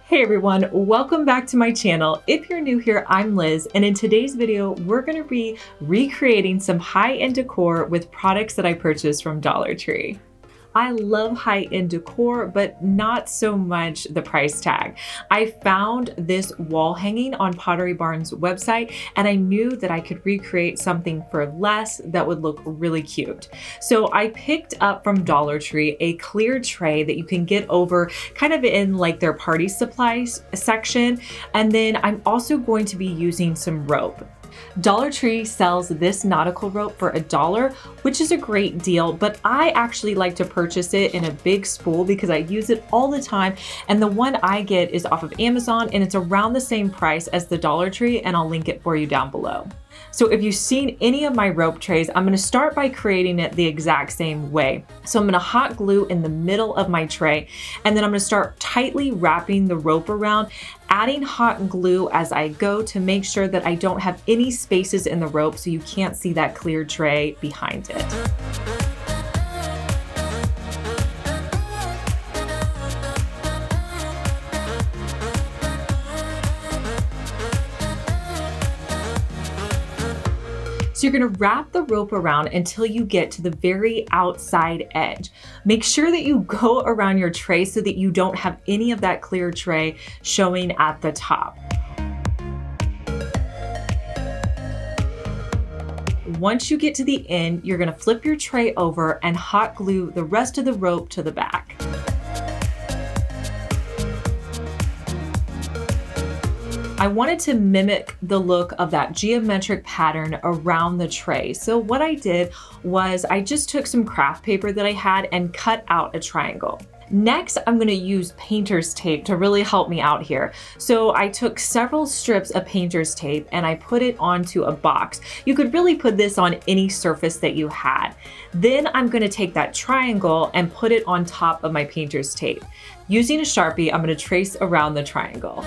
Hey everyone, welcome back to my channel. If you're new here, I'm Liz, and in today's video, we're gonna be recreating some high-end decor with products that I purchased from Dollar Tree. I love high-end decor, but not so much the price tag. I found this wall hanging on Pottery Barn's website, and I knew that I could recreate something for less that would look really cute. So I picked up from Dollar Tree a clear tray that you can get over kind of in like their party supplies section. And then I'm also going to be using some rope. Dollar Tree sells this nautical rope for $1, which is a great deal, but I actually like to purchase it in a big spool because I use it all the time. And the one I get is off of Amazon, and it's around the same price as the Dollar Tree, and I'll link it for you down below. So if you've seen any of my rope trays, I'm gonna start by creating it the exact same way. So I'm gonna hot glue in the middle of my tray, and then I'm gonna start tightly wrapping the rope around, adding hot glue as I go to make sure that I don't have any spaces in the rope so you can't see that clear tray behind it. So you're gonna wrap the rope around until you get to the very outside edge. Make sure that you go around your tray so that you don't have any of that clear tray showing at the top. Once you get to the end, you're gonna flip your tray over and hot glue the rest of the rope to the back. I wanted to mimic the look of that geometric pattern around the tray. So what I did was I just took some craft paper that I had and cut out a triangle. Next, I'm gonna use painter's tape to really help me out here. So I took several strips of painter's tape and I put it onto a box. You could really put this on any surface that you had. Then I'm gonna take that triangle and put it on top of my painter's tape. Using a Sharpie, I'm gonna trace around the triangle.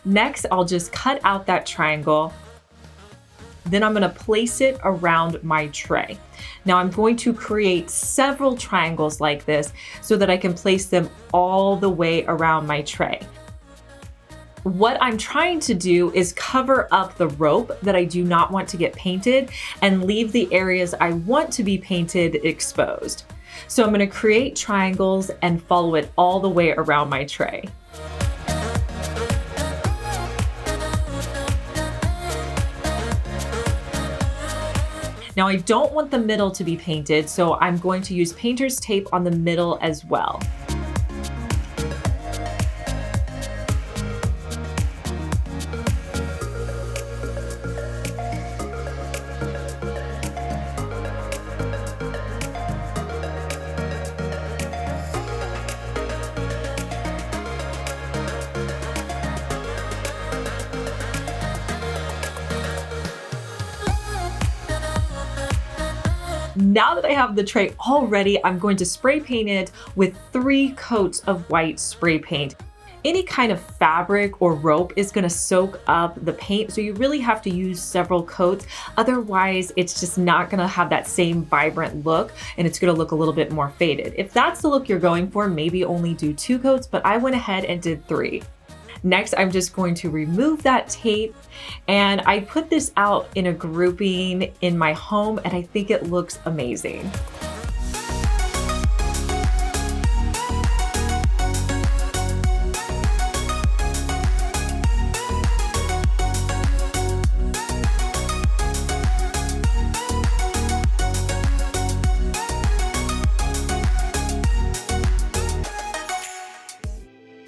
Next, I'll just cut out that triangle. Then I'm gonna place it around my tray. Now I'm going to create several triangles like this so that I can place them all the way around my tray. What I'm trying to do is cover up the rope that I do not want to get painted and leave the areas I want to be painted exposed. So I'm gonna create triangles and follow it all the way around my tray. Now I don't want the middle to be painted, so I'm going to use painter's tape on the middle as well. Now that I have the tray all ready, I'm going to spray paint it with 3 coats of white spray paint. Any kind of fabric or rope is gonna soak up the paint, so you really have to use several coats. Otherwise, it's just not gonna have that same vibrant look, and it's gonna look a little bit more faded. If that's the look you're going for, maybe only do 2 coats, but I went ahead and did 3. Next, I'm just going to remove that tape, and I put this out in a grouping in my home, and I think it looks amazing.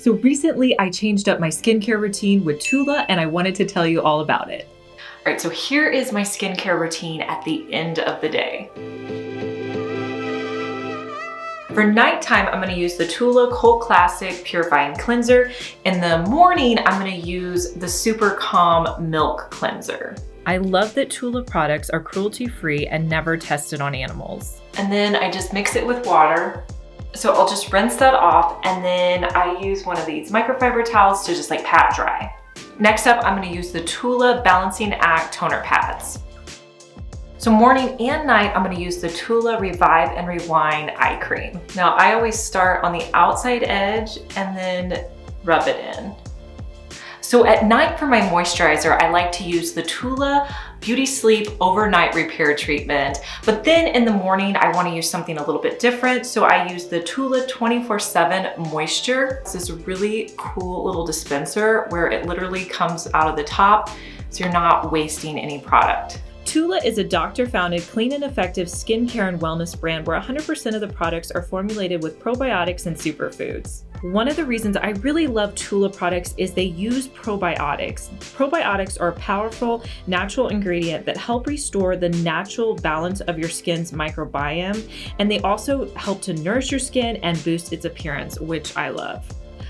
So recently I changed up my skincare routine with TULA, and I wanted to tell you all about it. All right, so here is my skincare routine at the end of the day. For nighttime, I'm gonna use the TULA Cult Classic Purifying Cleanser. In the morning, I'm gonna use the Super Calm Milk Cleanser. I love that TULA products are cruelty-free and never tested on animals. And then I just mix it with water. So I'll just rinse that off, and then I use one of these microfiber towels to just like pat dry. Next up, I'm gonna use the TULA Balancing Act toner pads. So morning and night, I'm gonna use the TULA Revive and Rewind Eye Cream. Now, I always start on the outside edge and then rub it in. So at night for my moisturizer, I like to use the TULA Beauty Sleep Overnight Repair Treatment. But then in the morning, I wanna use something a little bit different. So I use the TULA 24/7 Moisture. This is a really cool little dispenser where it literally comes out of the top, so you're not wasting any product. TULA is a doctor-founded, clean and effective skincare and wellness brand where 100% of the products are formulated with probiotics and superfoods. One of the reasons I really love TULA products is they use probiotics. Probiotics are a powerful natural ingredient that help restore the natural balance of your skin's microbiome, and they also help to nourish your skin and boost its appearance, which I love.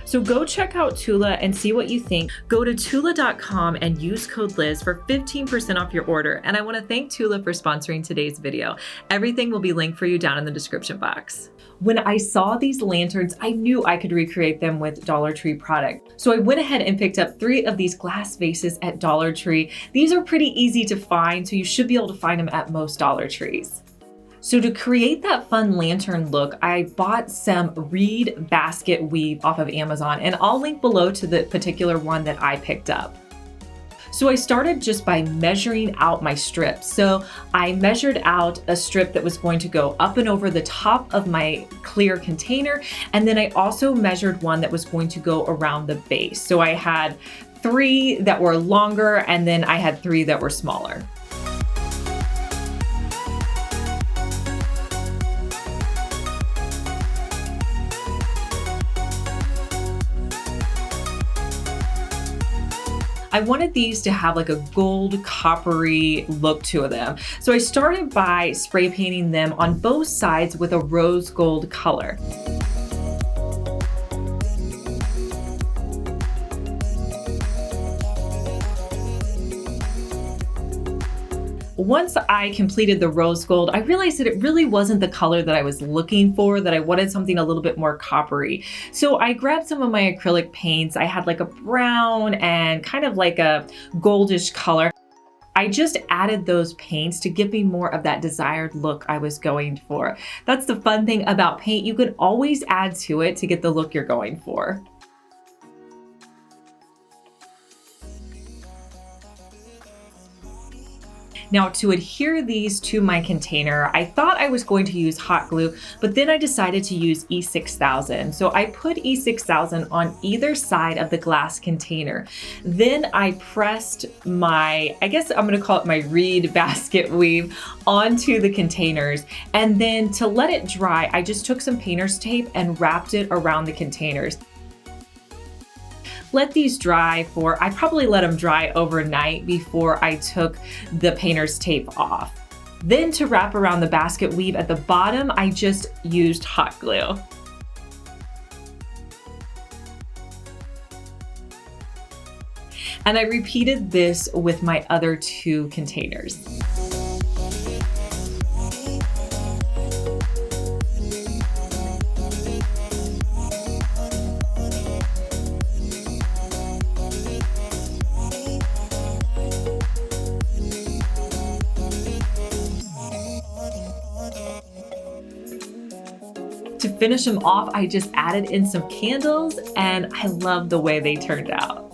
So go check out TULA and see what you think. Go to tula.com and use code Liz for 15% off your order. And I want to thank TULA for sponsoring today's video. Everything will be linked for you down in the description box. When I saw these lanterns, I knew I could recreate them with Dollar Tree product. So I went ahead and picked up 3 of these glass vases at Dollar Tree. These are pretty easy to find, so you should be able to find them at most Dollar Trees. So to create that fun lantern look, I bought some reed basket weave off of Amazon, and I'll link below to the particular one that I picked up. So I started just by measuring out my strips. So I measured out a strip that was going to go up and over the top of my clear container, and then I also measured one that was going to go around the base. So I had 3 that were longer, and then I had 3 that were smaller. I wanted these to have like a gold coppery look to them. So I started by spray painting them on both sides with a rose gold color. Once I completed the rose gold, I realized that it really wasn't the color that I was looking for, that I wanted something a little bit more coppery. So I grabbed some of my acrylic paints. I had like a brown and kind of like a goldish color. I just added those paints to give me more of that desired look I was going for. That's the fun thing about paint. You can always add to it to get the look you're going for. Now to adhere these to my container, I thought I was going to use hot glue, but then I decided to use E6000. So I put E6000 on either side of the glass container. Then I pressed my, I guess I'm gonna call it my reed basket weave onto the containers. And then to let it dry, I just took some painter's tape and wrapped it around the containers. Let these dry for, I probably let them dry overnight before I took the painter's tape off. Then to wrap around the basket weave at the bottom, I just used hot glue. And I repeated this with my other 2 containers. To finish them off, I just added in some candles, and I love the way they turned out.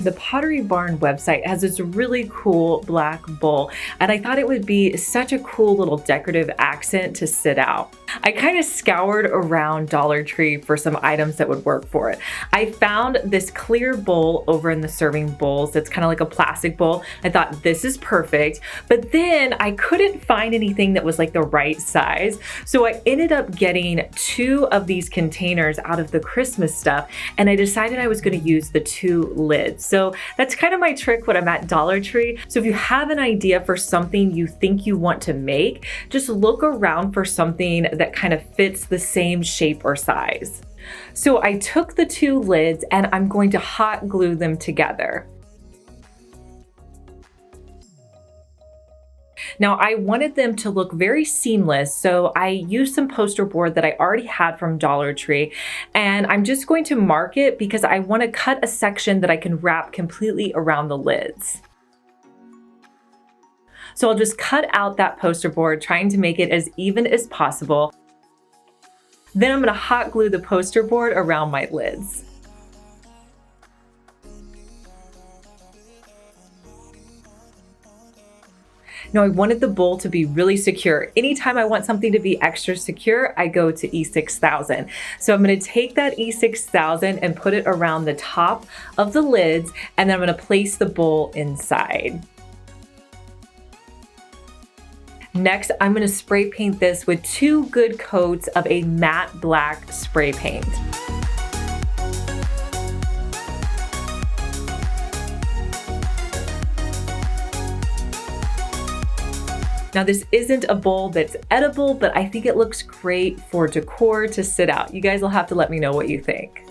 The Pottery Barn website has this really cool black bowl, and I thought it would be such a cool little decorative accent to sit out. I kind of scoured around Dollar Tree for some items that would work for it. I found this clear bowl over in the serving bowls that's kind of like a plastic bowl. I thought this is perfect, but then I couldn't find anything that was like the right size. So I ended up getting 2 of these containers out of the Christmas stuff, and I decided I was going to use the 2 lids. So that's kind of my trick when I'm at Dollar Tree. So if you have an idea for something you think you want to make, just look around for something that kind of fits the same shape or size. So I took the two lids and I'm going to hot glue them together. Now I wanted them to look very seamless, so I used some poster board that I already had from Dollar Tree, and I'm just going to mark it because I want to cut a section that I can wrap completely around the lids. So I'll just cut out that poster board, trying to make it as even as possible. Then I'm going to hot glue the poster board around my lids. Now I wanted the bowl to be really secure. Anytime I want something to be extra secure, I go to E6000. So I'm going to take that E6000 and put it around the top of the lids, and then I'm going to place the bowl inside. Next, I'm going to spray paint this with 2 good coats of a matte black spray paint. Now this isn't a bowl that's edible, but I think it looks great for decor to sit out. You guys will have to let me know what you think.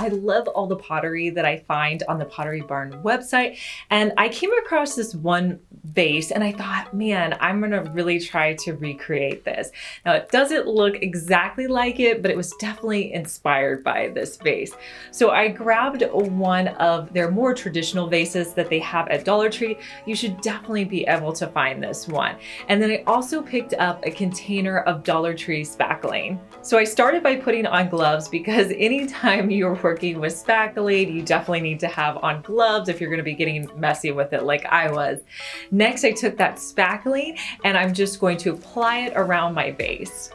I love all the pottery that I find on the Pottery Barn website, and I came across this one vase and I thought, man, I'm gonna really try to recreate this. Now it doesn't look exactly like it, but it was definitely inspired by this vase. So I grabbed one of their more traditional vases that they have at Dollar Tree. You should definitely be able to find this one. And then I also picked up a container of Dollar Tree spackling. So I started by putting on gloves because anytime you're working with spackling, you definitely need to have on gloves if you're going to be getting messy with it like I was. Next, I took that spackling and I'm just going to apply it around my vase.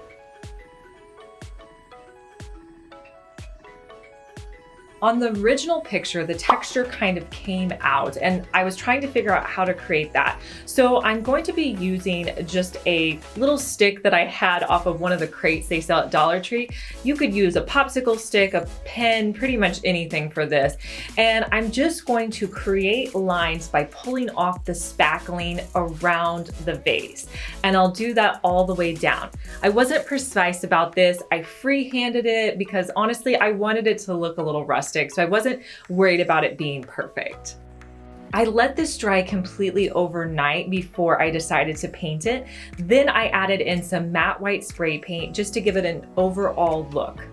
On the original picture, the texture kind of came out and I was trying to figure out how to create that. So I'm going to be using just a little stick that I had off of one of the crates they sell at Dollar Tree. You could use a popsicle stick, a pen, pretty much anything for this. And I'm just going to create lines by pulling off the spackling around the vase. And I'll do that all the way down. I wasn't precise about this. I free-handed it because honestly, I wanted it to look a little rustic. So I wasn't worried about it being perfect. I let this dry completely overnight before I decided to paint it. Then I added in some matte white spray paint just to give it an overall look.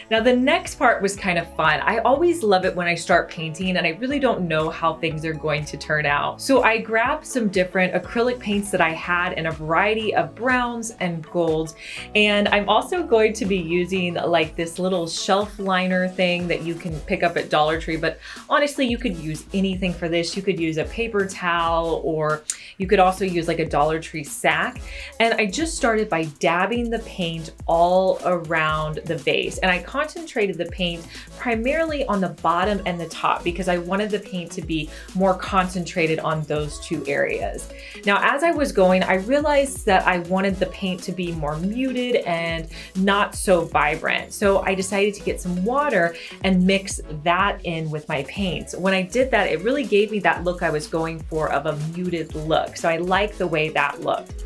Now the next part was kind of fun. I always love it when I start painting and I really don't know how things are going to turn out. So I grabbed some different acrylic paints that I had in a variety of browns and golds. And I'm also going to be using like this little shelf liner thing that you can pick up at Dollar Tree, but honestly, you could use anything for this. You could use a paper towel, or you could also use like a Dollar Tree sack. And I just started by dabbing the paint all around the vase. And I concentrated the paint primarily on the bottom and the top because I wanted the paint to be more concentrated on those two areas. Now, as I was going, I realized that I wanted the paint to be more muted and not so vibrant. So I decided to get some water and mix that in with my paints. When I did that, it really gave me that look I was going for of a muted look. So I like the way that looked.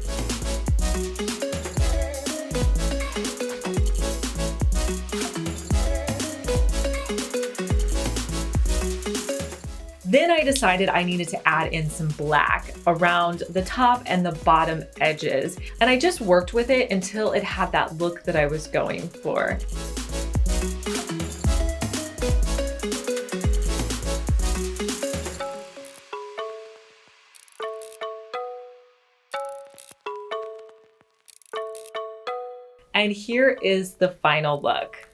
Then I decided I needed to add in some black around the top and the bottom edges. And I just worked with it until it had that look that I was going for. And here is the final look.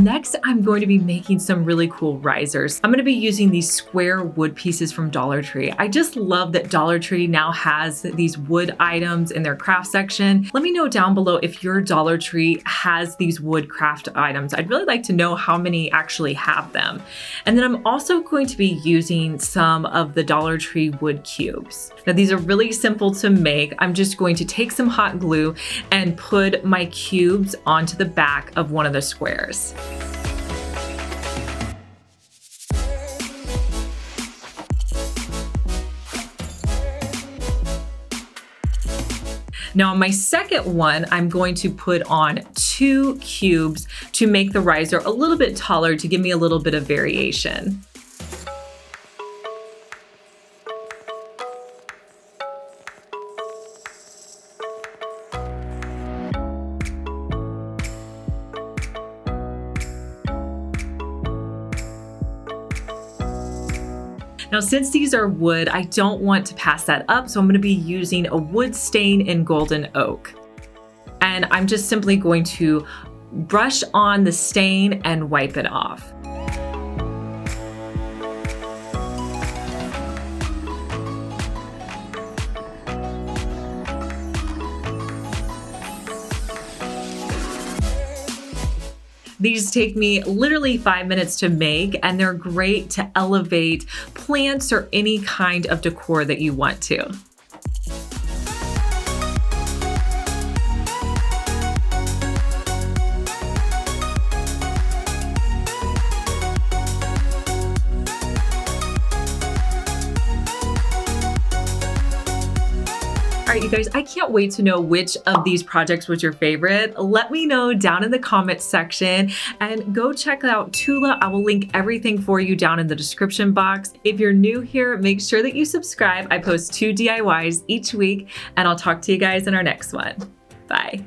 Next, I'm going to be making some really cool risers. I'm going to be using these square wood pieces from Dollar Tree. I just love that Dollar Tree now has these wood items in their craft section. Let me know down below if your Dollar Tree has these wood craft items. I'd really like to know how many actually have them. And then I'm also going to be using some of the Dollar Tree wood cubes. Now these are really simple to make. I'm just going to take some hot glue and put my cubes onto the back of one of the squares. Now on my second one, I'm going to put on 2 cubes to make the riser a little bit taller to give me a little bit of variation. Now, since these are wood, I don't want to pass that up, so I'm going to be using a wood stain in golden oak. And I'm just simply going to brush on the stain and wipe it off. These take me literally 5 minutes to make, and they're great to elevate plants or any kind of decor that you want to. All right, you guys, I can't wait to know which of these projects was your favorite. Let me know down in the comments section, and go check out TULA. I will link everything for you down in the description box. If you're new here, make sure that you subscribe. I post 2 DIYs each week, and I'll talk to you guys in our next one. Bye.